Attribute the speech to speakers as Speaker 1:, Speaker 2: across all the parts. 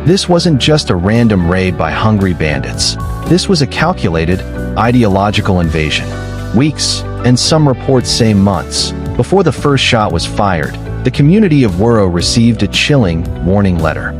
Speaker 1: This wasn't just a random raid by hungry bandits. This was a calculated, ideological invasion. Weeks, and some reports say months, before the first shot was fired, the community of Kwara received a chilling warning letter.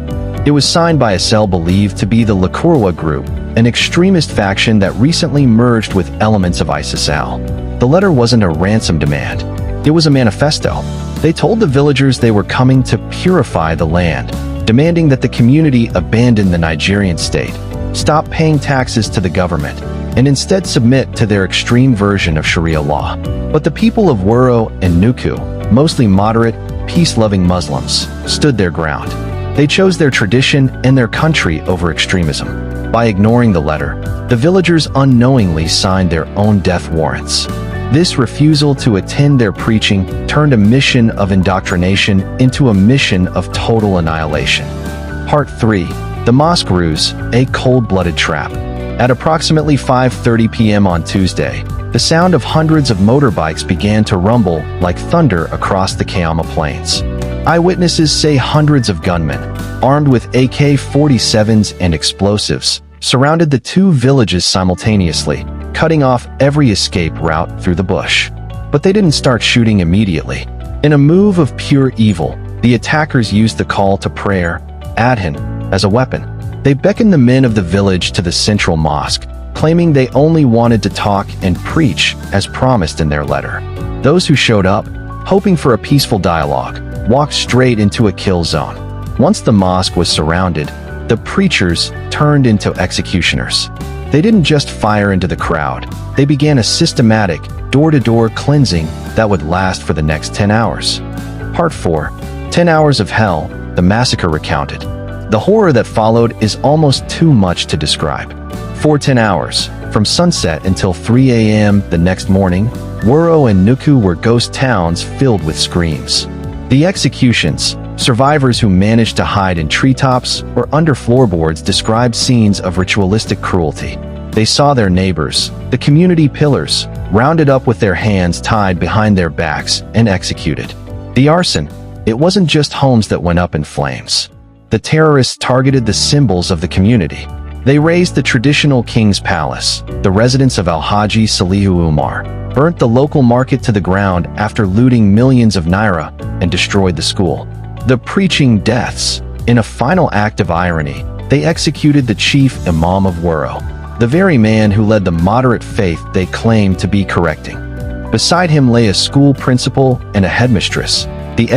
Speaker 1: It was signed by a cell believed to be the Kwara group, an extremist faction that recently merged with elements of ISIS-L. The letter wasn't a ransom demand. It was a manifesto. They told the villagers they were coming to purify the land, demanding that the community abandon the Nigerian state, stop paying taxes to the government, and instead submit to their extreme version of Sharia law. But the people of Kwara and Nuku, mostly moderate, peace-loving Muslims, stood their ground. They chose their tradition and their country over extremism. By ignoring the letter, the villagers unknowingly signed their own death warrants. This refusal to attend their preaching turned a mission of indoctrination into a mission of total annihilation. Part 3. The Mosque Ruse, a cold-blooded trap. At approximately 5:30 p.m. on Tuesday, the sound of hundreds of motorbikes began to rumble like thunder across the Kayama Plains. Eyewitnesses say hundreds of gunmen, armed with AK-47s and explosives, surrounded the two villages simultaneously, cutting off every escape route through the bush. But they didn't start shooting immediately. In a move of pure evil, the attackers used the call to prayer, Adhan, as a weapon. They beckoned the men of the village to the central mosque, claiming they only wanted to talk and preach as promised in their letter. Those who showed up, hoping for a peaceful dialogue, walked straight into a kill zone. Once the mosque was surrounded, the preachers turned into executioners. They didn't just fire into the crowd. They began a systematic, door-to-door cleansing that would last for the next 10 hours. Part 4. 10 Hours of Hell, the massacre recounted. The horror that followed is almost too much to describe. For 10 hours, from sunset until 3 a.m. the next morning, Kwara and Nuku were ghost towns filled with screams. The executions, survivors who managed to hide in treetops or under floorboards, described scenes of ritualistic cruelty. They saw their neighbors, the community pillars, rounded up with their hands tied behind their backs and executed. The arson, it wasn't just homes that went up in flames. The terrorists targeted the symbols of the community. They razed the traditional king's palace, the residence of Alhaji Salihu Umar, burnt the local market to the ground after looting millions of naira, and destroyed the school. The preaching deaths. In a final act of irony, they executed the chief imam of Kwara, the very man who led the moderate faith they claimed to be correcting. Beside him lay a school principal and a headmistress. The